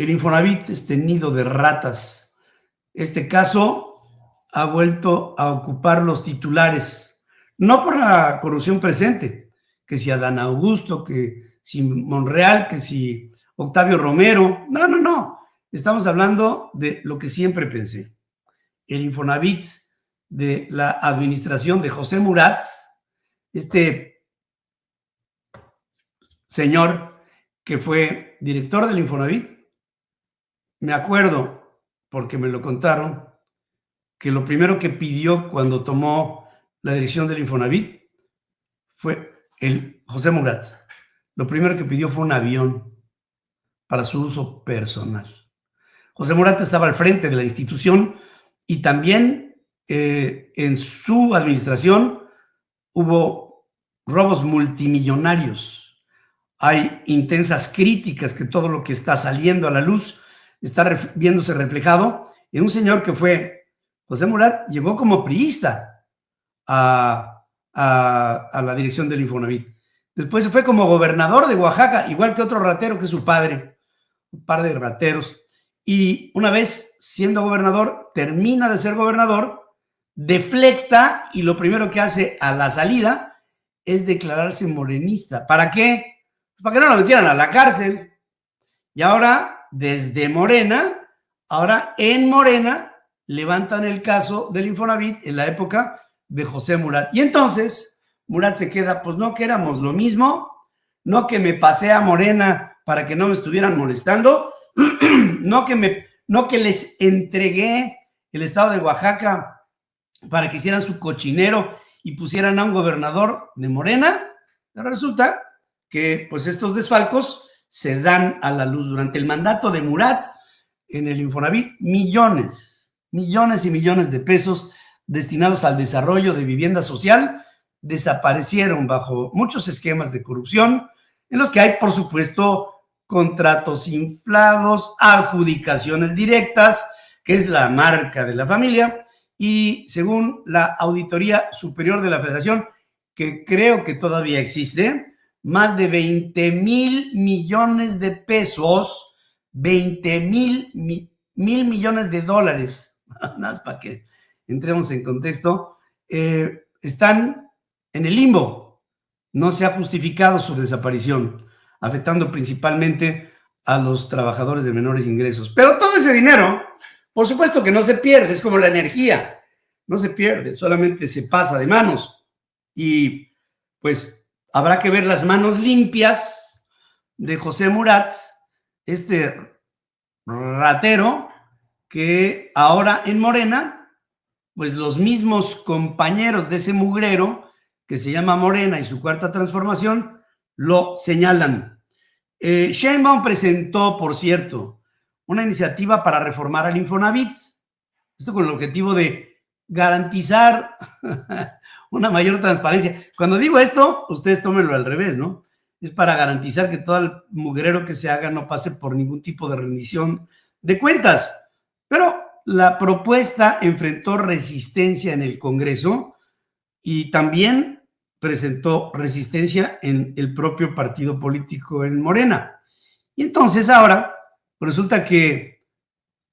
el Infonavit, este nido de ratas. Este caso ha vuelto a ocupar los titulares, no por la corrupción presente, que si Adán Augusto, que si Monreal, que si Octavio Romero. No. Estamos hablando de lo que siempre pensé. El Infonavit de la administración de José Murat, este señor que fue director del Infonavit. Me acuerdo, porque me lo contaron, que lo primero que pidió cuando tomó la dirección del Infonavit fue el José Murat. Lo primero que pidió fue un avión para su uso personal. José Murat estaba al frente de la institución y también en su administración hubo robos multimillonarios. Hay intensas críticas que todo lo que está saliendo a la luz está viéndose reflejado en un señor que fue, José Murat llegó como priista a la dirección del Infonavit. Después se fue como gobernador de Oaxaca, igual que otro ratero que es su padre, un par de rateros. Y una vez siendo gobernador, termina de ser gobernador, deflecta y lo primero que hace a la salida es declararse morenista. ¿Para qué? Para que no lo metieran a la cárcel. Y ahora, desde Morena, ahora en Morena, levantan el caso del Infonavit en la época de José Murat. Y entonces, Murat se queda, pues no que éramos lo mismo, no que me pasé a Morena para que no me estuvieran molestando, no que les entregué el estado de Oaxaca para que hicieran su cochinero y pusieran a un gobernador de Morena. Pero resulta que pues estos desfalcos se dan a la luz. Durante el mandato de Murat en el Infonavit, millones y millones de pesos destinados al desarrollo de vivienda social desaparecieron bajo muchos esquemas de corrupción en los que hay, por supuesto, contratos inflados, adjudicaciones directas, que es la marca de la familia, y según la Auditoría Superior de la Federación, que creo que todavía existe, más de 20 mil millones de pesos, 20 mil millones de dólares, nada más para que entremos en contexto, están en el limbo. No se ha justificado su desaparición, afectando principalmente a los trabajadores de menores ingresos. Pero todo ese dinero, por supuesto que no se pierde, es como la energía, no se pierde, solamente se pasa de manos. Y pues habrá que ver las manos limpias de José Murat, este ratero que ahora en Morena, pues los mismos compañeros de ese mugrero que se llama Morena y su cuarta transformación, lo señalan. Sheinbaum presentó, por cierto, una iniciativa para reformar al Infonavit, esto con el objetivo de garantizar una mayor transparencia. Cuando digo esto, ustedes tómenlo al revés, ¿no? Es para garantizar que todo el mugrero que se haga no pase por ningún tipo de rendición de cuentas. Pero la propuesta enfrentó resistencia en el Congreso y también presentó resistencia en el propio partido político en Morena. Y entonces ahora resulta que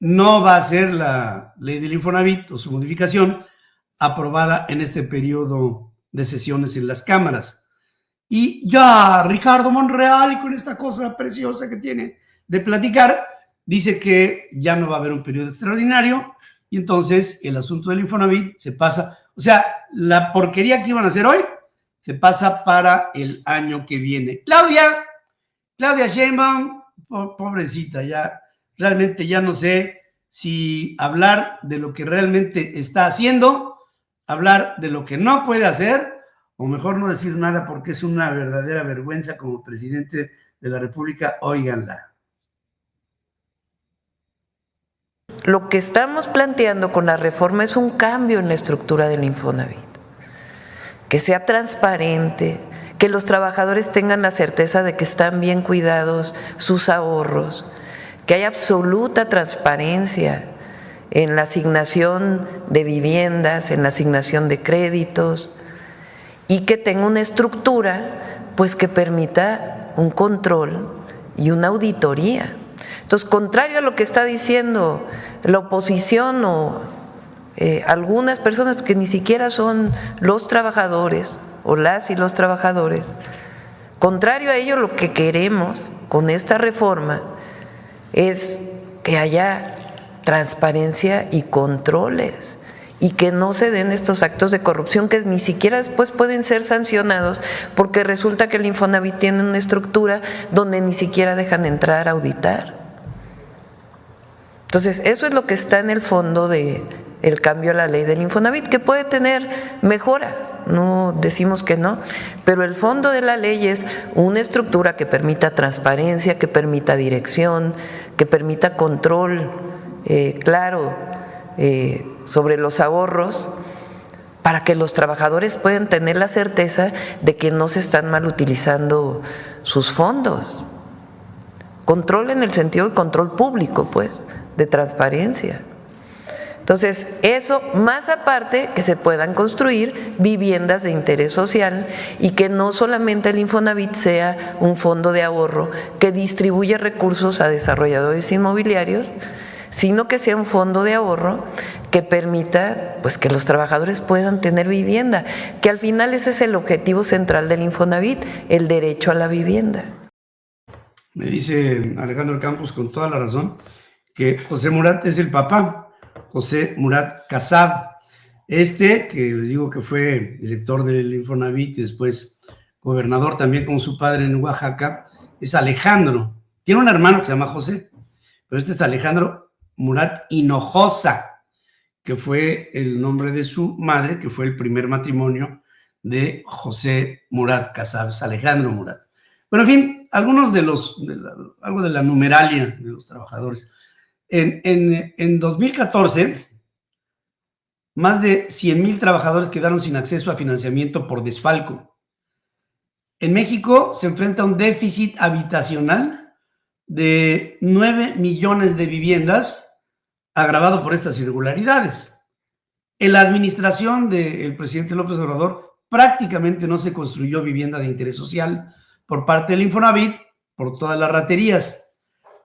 no va a ser la ley del Infonavit o su modificación aprobada en este periodo de sesiones en las cámaras. Y ya Ricardo Monreal, con esta cosa preciosa que tiene de platicar, dice que ya no va a haber un periodo extraordinario y entonces el asunto del Infonavit se pasa, o sea, la porquería que iban a hacer hoy se pasa para el año que viene. Claudia Sheinbaum, pobrecita, ya realmente ya no sé si hablar de lo que realmente está haciendo, hablar de lo que no puede hacer, o mejor no decir nada porque es una verdadera vergüenza como presidente de la República. Óiganla. Lo que estamos planteando con la reforma es un cambio en la estructura del Infonavit, que sea transparente, que los trabajadores tengan la certeza de que están bien cuidados sus ahorros, que haya absoluta transparencia en la asignación de viviendas, en la asignación de créditos, y que tenga una estructura pues que permita un control y una auditoría Entonces, contrario a lo que está diciendo la oposición o algunas personas que ni siquiera son los trabajadores o las y los trabajadores, contrario a ello, lo que queremos con esta reforma es que haya transparencia y controles y que no se den estos actos de corrupción que ni siquiera después pueden ser sancionados porque resulta que el Infonavit tiene una estructura donde ni siquiera dejan entrar a auditar. Entonces, eso es lo que está en el fondo de el cambio a la ley del Infonavit, que puede tener mejoras, no decimos que no, pero el fondo de la ley es una estructura que permita transparencia, que permita dirección, que permita control claro sobre los ahorros, para que los trabajadores puedan tener la certeza de que no se están mal utilizando sus fondos. Control en el sentido de control público, pues, de transparencia. Entonces, eso más aparte que se puedan construir viviendas de interés social y que no solamente el Infonavit sea un fondo de ahorro que distribuye recursos a desarrolladores inmobiliarios, sino que sea un fondo de ahorro que permita pues que los trabajadores puedan tener vivienda, que al final ese es el objetivo central del Infonavit, el derecho a la vivienda. Me dice Alejandro Campos con toda la razón que José Murat es el papá, José Murat Casab, que les digo que fue director del Infonavit y después gobernador también como su padre en Oaxaca, es Alejandro. Tiene un hermano que se llama José, pero este es Alejandro Murat Hinojosa, que fue el nombre de su madre, que fue el primer matrimonio de José Murat Casab, Alejandro Murat. Bueno, en fin, algunos algo de la numeralia de los trabajadores. En 2014, más de 100,000 trabajadores quedaron sin acceso a financiamiento por desfalco. En México se enfrenta un déficit habitacional de 9 millones de viviendas, agravado por estas irregularidades. En la administración del presidente López Obrador prácticamente no se construyó vivienda de interés social por parte del Infonavit por todas las raterías.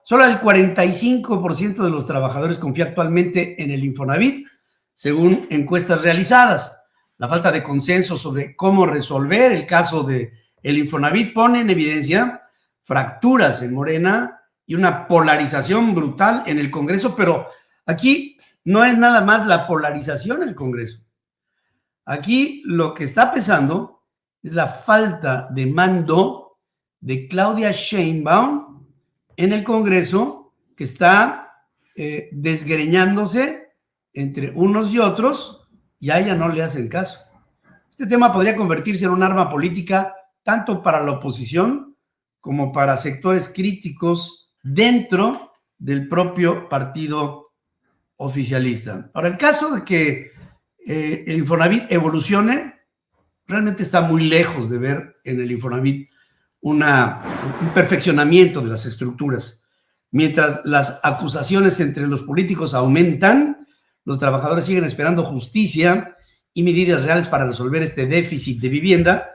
Solo el 45% de los trabajadores confía actualmente en el Infonavit, según encuestas realizadas. La falta de consenso sobre cómo resolver el caso del Infonavit pone en evidencia fracturas en Morena y una polarización brutal en el Congreso, pero aquí no es nada más la polarización en el Congreso. Aquí lo que está pesando es la falta de mando de Claudia Sheinbaum en el Congreso, que está desgreñándose entre unos y otros, y a ella no le hacen caso. Este tema podría convertirse en un arma política tanto para la oposición como para sectores críticos dentro del propio partido oficialista. Ahora, el caso de que el Infonavit evolucione, realmente está muy lejos de ver en el Infonavit un perfeccionamiento de las estructuras. Mientras las acusaciones entre los políticos aumentan, los trabajadores siguen esperando justicia y medidas reales para resolver este déficit de vivienda.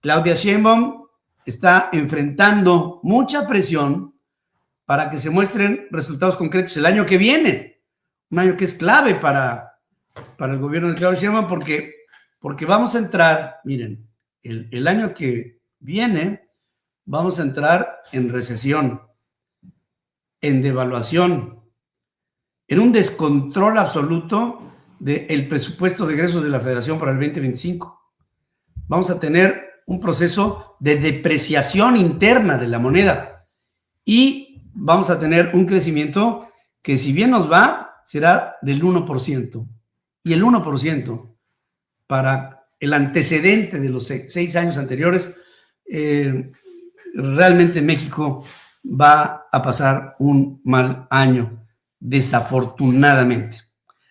Claudia Sheinbaum está enfrentando mucha presión para que se muestren resultados concretos el año que viene, un año que es clave para el gobierno de Claudia Sheinbaum porque vamos a entrar, miren, el año que viene vamos a entrar en recesión, en devaluación, en un descontrol absoluto del presupuesto de egresos de la Federación para el 2025. Vamos a tener un proceso de depreciación interna de la moneda y vamos a tener un crecimiento que, si bien nos va, será del 1%. Y el 1% para el antecedente de los 6 años anteriores, realmente México va a pasar un mal año, desafortunadamente.